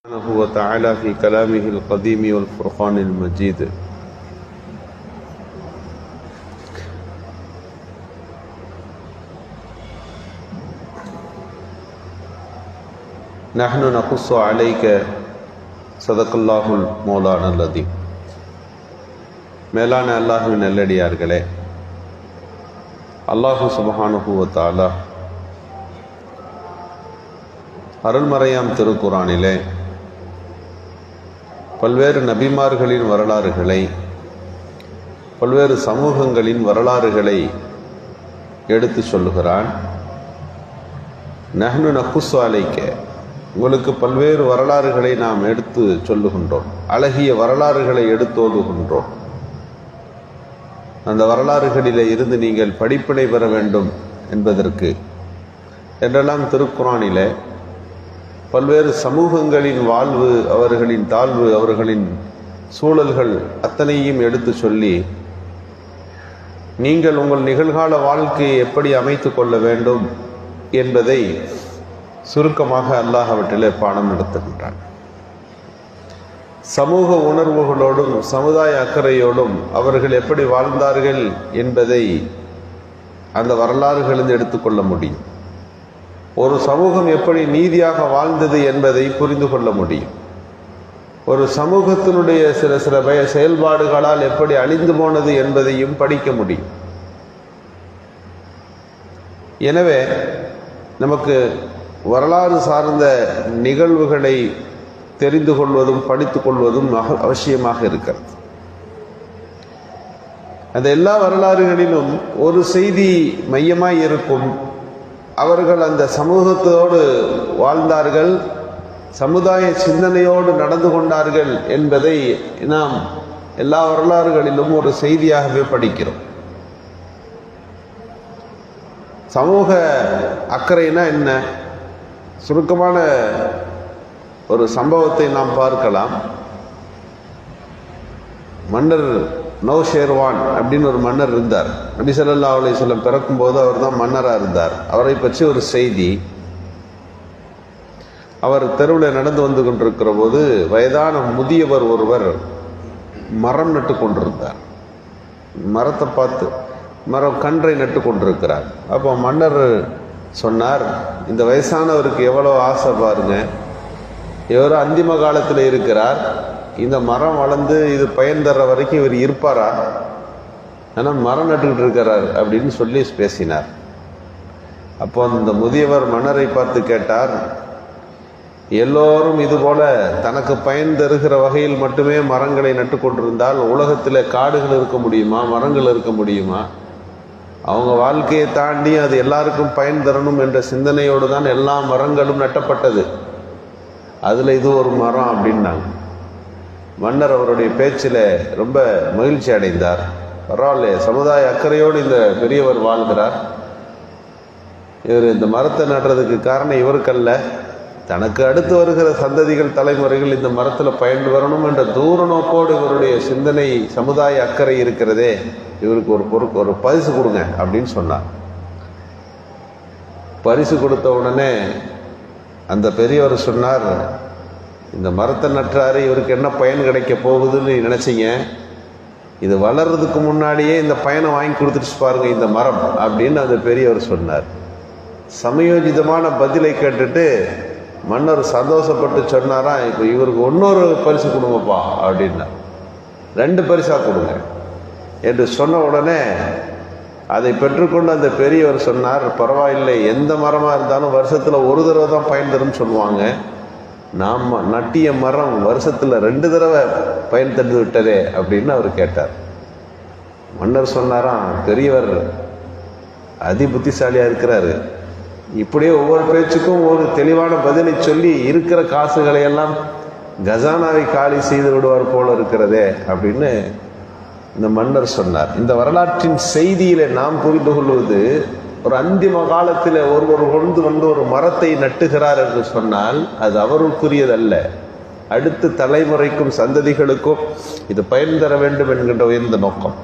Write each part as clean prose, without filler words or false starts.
سبحانه وتعالى في كلامه القديم والفرقان المجيد. نحن نقص عليك صدق الله المولانا العظيم. மேலான அல்லாஹ்வின் நல்லடியார்களே, அல்லாஹ் சுப்ஹானஹு வ தஆலா அருள்மறையாம் திருக்குரானிலே பல்வேறு நபிமார்களின் வரலாறுகளை, பல்வேறு சமூகங்களின் வரலாறுகளை எடுத்து சொல்லுகிறான். நஹ்னு நகுஸ்ஸு அலைக்க, உங்களுக்கு பல்வேறு வரலாறுகளை நாம் எடுத்து சொல்லுகின்றோம், அழகிய வரலாறுகளை எடுத்து ஓதுகின்றோம். அந்த வரலாறுகளிலே இருந்து நீங்கள் படிப்பினை பெற வேண்டும் என்பதற்கு என்றெல்லாம் திருக்குரானிலே பல்வேறு சமூகங்களின் வாழ்வு, அவர்களின் தாழ்வு, அவர்களின் சூழல்கள் அத்தனையும் எடுத்து சொல்லி நீங்கள் உங்கள் நிகழ்கால வாழ்க்கையை எப்படி அமைத்து கொள்ள வேண்டும் என்பதை சுருக்கமாக அல்லாஹ் அவற்றிலே பாடம் நடத்துகின்றான். சமூக உணர்வுகளோடும் சமுதாய அக்கறையோடும் அவர்கள் எப்படி வாழ்ந்தார்கள் என்பதை அந்த வரலாறுகளிலிருந்து எடுத்துக்கொள்ள முடியும். ஒரு சமூகம் எப்படி நீதியாக வாழ்ந்தது என்பதை புரிந்து கொள்ள முடியும். ஒரு சமூகத்தினுடைய சில செயல்பாடுகளால் எப்படி அழிந்து போனது என்பதையும் படிக்க முடியும். எனவே நமக்கு வரலாறு சார்ந்த நிகழ்வுகளை தெரிந்து கொள்வதும் படித்துக் கொள்வதும் அவசியமாக இருக்கிறது. அந்த எல்லா வரலாறுகளிலும் ஒரு செய்தி மையமாய் இருக்கும். அவர்கள் அந்த சமூகத்தோடு வாழ்ந்தார்கள், சமுதாய சிந்தனையோடு நடந்து கொண்டார்கள் என்பதை நாம் எல்லா வரலாறுகளிலும் ஒரு செய்தியாகவே படிக்கிறோம். சமூக அக்கறைனா என்ன? சுருக்கமான ஒரு சம்பவத்தை நாம் பார்க்கலாம். மன்னர் நௌஷேர்வான் அப்படின்னு ஒரு மன்னர் இருந்தார். நபி ஸல்லல்லாஹு அலைஹி வஸல்லம் பிறக்கும்போது அவர் தான் மன்னராக இருந்தார். அவரை பற்றி ஒரு செய்தி, அவர் தெருவில் நடந்து வந்து கொண்டிருக்கிற போது வயதான முதியவர் ஒருவர் மரம் நட்டு கொண்டிருந்தார். மரத்தை பார்த்து மரம் கன்றை நட்டு கொண்டிருக்கிறார். அப்போ மன்னர் சொன்னார், இந்த வயசானவருக்கு எவ்வளோ ஆசை பாருங்க, இவர் அந்திம காலத்தில் இருக்கிறார், இந்த மரம் வளர்ந்து இது பயன் தர்ற வரைக்கும் இவர் இருப்பாரா? ஆனால் மரம் நட்டுக்கிட்டு இருக்கிறார் அப்படின்னு சொல்லி பேசினார். அப்போ அந்த முதியவர் மன்னரை பார்த்து கேட்டார், எல்லோரும் இதுபோல தனக்கு பயன் தருகிற வகையில் மட்டுமே மரங்களை நட்டு கொண்டிருந்தால் உலகத்தில் காடுகள் இருக்க முடியுமா, மரங்கள் இருக்க முடியுமா? அவங்க வாழ்க்கையை தாண்டி அது எல்லாருக்கும் பயன் தரணும் என்ற சிந்தனையோடு தான் எல்லா மரங்களும் நட்டப்பட்டது. அதில் இது ஒரு மரம் அப்படின்னாங்க. மன்னர் அவருடைய பேச்சில் ரொம்ப மகிழ்ச்சி அடைந்தார். பரவாயில்ல, சமுதாய அக்கறையோடு இந்த பெரியவர் வாழ்கிறார். இவர் இந்த மரத்தை நடுறதுக்கு காரணம் இவருக்கல்ல, தனக்கு அடுத்து வருகிற சந்ததிகள், தலைமுறைகள் இந்த மரத்தில் பயன் வரணும் என்ற தூர நோக்கோடு இவருடைய சிந்தனை, சமுதாய அக்கறை இருக்கிறதே, இவருக்கு ஒரு பரிசு கொடுங்க அப்படின்னு சொன்னார். பரிசு கொடுத்த உடனே அந்த பெரியவர் சொன்னார், இந்த மரத்தை நட்டுறாரு, இவருக்கு என்ன பயன் கிடைக்க போகுதுன்னு நினைச்சிங்க, இது வளர்றதுக்கு முன்னாடியே இந்த பயனை வாங்கி கொடுத்துட்டு பாருங்க இந்த மரம் அப்படின்னு அந்த பெரியவர் சொன்னார். சமயோஜிதமான பதிலை கேட்டுட்டு மன்னர் சந்தோஷப்பட்டு சொன்னாராம், இப்போ இவருக்கு இன்னொரு பரிசு கொடுங்கப்பா அப்படின்னா, 2 பரிசா கொடுங்க என்று சொன்ன உடனே அதை பெற்றுக்கொண்டு அந்த பெரியவர் சொன்னார், பரவாயில்லை, எந்த மரமாக இருந்தாலும் வருஷத்தில் ஒரு தடவை தான் பயன் தரும்னு சொல்லுவாங்க, நாம் நட்டிய மரம் வருஷத்தில் 2 தடவை பயன் தந்து விட்டதே அப்படின்னு அவர் கேட்டார். மன்னர் சொன்னாராம், பெரியவர் அதி புத்திசாலியாக இருக்கிறாரு, இப்படியே ஒவ்வொரு பேச்சுக்கும் ஒரு தெளிவான பதிலை சொல்லி இருக்கிற காசுகளை எல்லாம் கஜானாவை காலி செய்து விடுவார் போல இருக்கிறதே அப்படின்னு இந்த மன்னர் சொன்னார். இந்த வரலாற்றின் செய்தியில நாம் புரிந்து கொள்வது, ஒரு அந்திம காலத்தில் ஒருவர் வந்து ஒரு மரத்தை நட்டுகிறார் என்று சொன்னால் அது அவருக்குரியதல்ல, அடுத்த தலைமுறைக்கும் சந்ததிகளுக்கும் இது பயன் தர வேண்டும் என்கின்ற உயர்ந்த நோக்கம்.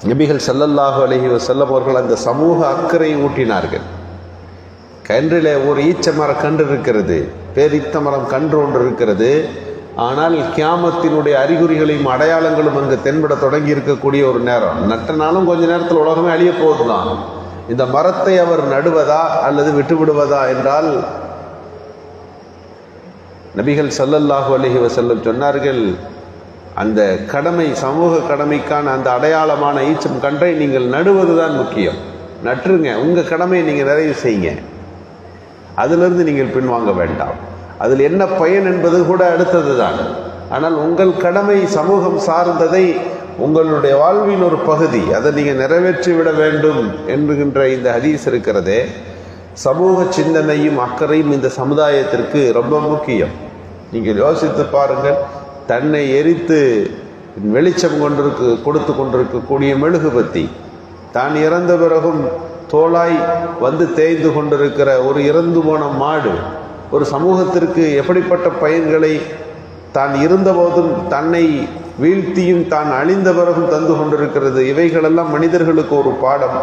நபிகள் ஸல்லல்லாஹு அலைஹி வஸல்லம் அவர்கள் அந்த சமூக அக்கறை ஊட்டினார்கள். கன்றிலே ஒரு ஈச்ச மர கன்று இருக்கிறது, பேரித்த மரம் கன்று ஒன்று இருக்கிறது. ஆனால் கியாமத்தினுடைய அறிகுறிகளையும் அடையாளங்களும் அங்கு தென்பட தொடங்கி இருக்கக்கூடிய ஒரு நேரம். நட்டனாலும் கொஞ்ச நேரத்தில் உலகமே அழிய போகுதுதான். இந்த மரத்தை அவர் நடுவதா அல்லது விட்டுவிடுவதா என்றால், நபிகள் ஸல்லல்லாஹு அலைஹி வஸல்லம் சொன்னார்கள், அந்த கடமை, சமூக கடமைக்கான அந்த அடையாளமான ஈச்சம் கன்றை நீங்கள் நடுவதுதான் முக்கியம். நட்டுருங்க, உங்கள் கடமையை நீங்கள் நிறைவு செய்யுங்க, அதிலிருந்து நீங்கள் பின்வாங்க வேண்டாம். அதில் என்ன பயன் என்பது கூட அடுத்தது தான். ஆனால் உங்கள் கடமை சமூகம் சார்ந்ததை, உங்களுடைய வாழ்வின் ஒரு பகுதி, அதை நீங்கள் நிறைவேற்றி விட வேண்டும் என்கின்ற இந்த ஹதீஸ் இருக்கிறதே, சமூக சிந்தனையும் அக்கறையும் இந்த சமுதாயத்திற்கு ரொம்ப முக்கியம். நீங்கள் யோசித்து பாருங்கள், தன்னை எரித்து வெளிச்சம் கொடுத்து கொண்டிருக்கக்கூடிய மெழுகுபத்தி, தான் இறந்த பிறகும் தோளாய் வந்து தேய்ந்து கொண்டிருக்கிற ஒரு இறந்து போன மாடு, ஒரு சமூகத்திற்கு எப்படிப்பட்ட பயன்களை தான் இருந்தபோதும் தன்னை வீழ்த்தியும் தான் அழிந்த பிறகும் தந்து கொண்டிருக்கிறது. இவைகளெல்லாம் மனிதர்களுக்கு ஒரு பாடம்.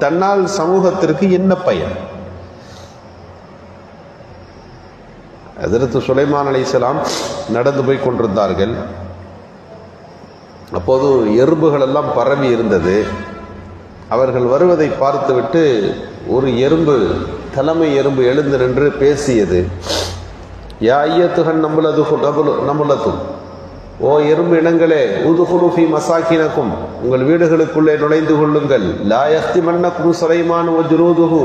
தன்னால் சமூகத்திற்கு என்ன பயன்? ஹஜ்ரத் சுலைமான் அலைஹிஸ்ஸலாம் நடந்து போய் கொண்டிருந்தார்கள். அப்போது எறும்புகள் எல்லாம் பரவி இருந்தது. அவர்கள் வருவதை பார்த்துவிட்டு ஒரு எறும்பு, தலைமை எறும்பு எழுந்து நின்று பேசியது. யா ஐயத்துஹன் நமுலத்தும், ஓ எறும்பு இனங்களே, உதுகுலு ஃபீ மசாகினக்கும், உங்கள் வீடுகளுக்குள்ளே நுழைந்து கொள்ளுங்கள். லா யஹ்திமன்னக்கும் சுலைமான் வ ஜுனூதுஹு,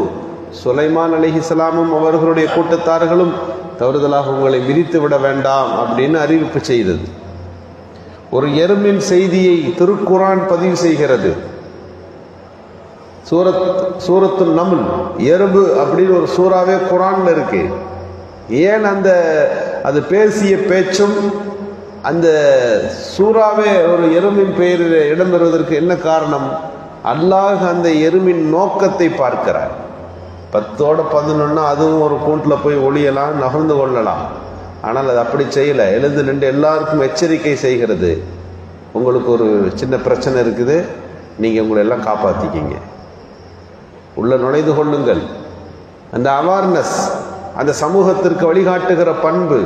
சுலைமான் அலைஹிஸ்ஸலாமும் அவர்களுடைய கூட்டத்தார்களும் தவறுதலாக உங்களை விரித்து விட வேண்டாம் அப்படின்னு அறிவிப்பு செய்தது. ஒரு எறும்பின் செய்தியை திருக்குர்ஆன் பதிவு செய்கிறது. சூரத்து நம்ல், எறும்பு அப்படின்னு ஒரு சூறாவே குர்ஆன்ல இருக்கு. ஏன் அது பேசிய பேச்சும் அந்த சூறாவே ஒரு எறும்பின் பெயரில் இடம்பெறுவதற்கு என்ன காரணம்? அல்லாஹ் அந்த எறும்பின் நோக்கத்தை பார்க்கிறார். 10-11 அதுவும் ஒரு கூண்டில் போய் ஒளியலாம், நகர்ந்து கொள்ளலாம். ஆனால் அது அப்படி செய்யலை. எழுந்து நின்று எல்லாருக்கும் எச்சரிக்கை செய்கிறது. உங்களுக்கு ஒரு சின்ன பிரச்சனை இருக்குது, நீங்கள் உங்களை எல்லாம் காப்பாற்றிக்கிங்க, உள்ள நுழைந்து கொள்ளுங்கள். அந்த அவேர்னஸ், அந்த சமூகத்திற்கு வழிகாட்டுகிற பண்பு,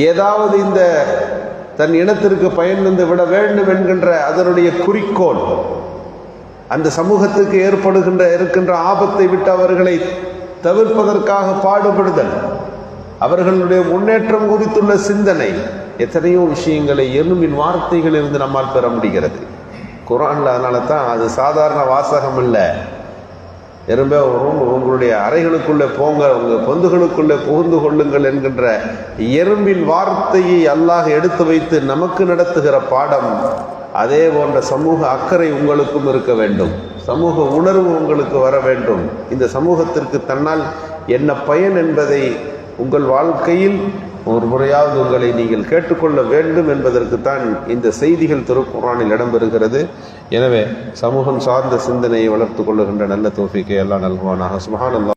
ஏதாவது இந்த தன் இனத்திற்கு பயன் வந்து விட வேண்டும் என்கின்ற அதனுடைய குறிக்கோள், அந்த சமூகத்துக்கு இருக்கின்ற ஆபத்தை விட்டு அவர்களை தவிர்ப்பதற்காக பாடுபடுதல், அவர்களுடைய முன்னேற்றம் குறித்துள்ள சிந்தனை, எத்தனையோ விஷயங்களை எறும்பின் வார்த்தைகளிலிருந்து நம்மால் பெற முடிகிறது குர்ஆன்ல. அதனால தான் அது சாதாரண வாசகம் இல்லை. எறும்பே உங்களுடைய அறைகளுக்குள்ளே போங்க, உங்கள் பொந்துகளுக்குள்ளே புகுந்து கொள்ளுங்கள் என்கின்ற எறும்பின் வார்த்தையை அல்லாஹ் எடுத்து வைத்து நமக்கு நடத்துகிற பாடம். அதே போன்ற சமூக அக்கறை உங்களுக்கும் இருக்க வேண்டும், சமூக உணர்வு உங்களுக்கு வர வேண்டும். இந்த சமூகத்திற்கு தன்னால் என்ன பயன் என்பதை உங்கள் வாழ்க்கையில் ஒரு முறையாவது உங்களை நீங்கள் கேட்டுக்கொள்ள வேண்டும் என்பதற்குத்தான் இந்த செய்திகள் திருக்குர்ஆனில் இடம்பெறுகிறது. எனவே சமூகம் சார்ந்த சிந்தனையை வளர்த்து கொள்ளுகின்ற நல்ல தௌஃபீக்கை அல்லாஹ் நல்குவானாக. சுப்ஹானல்லாஹ்.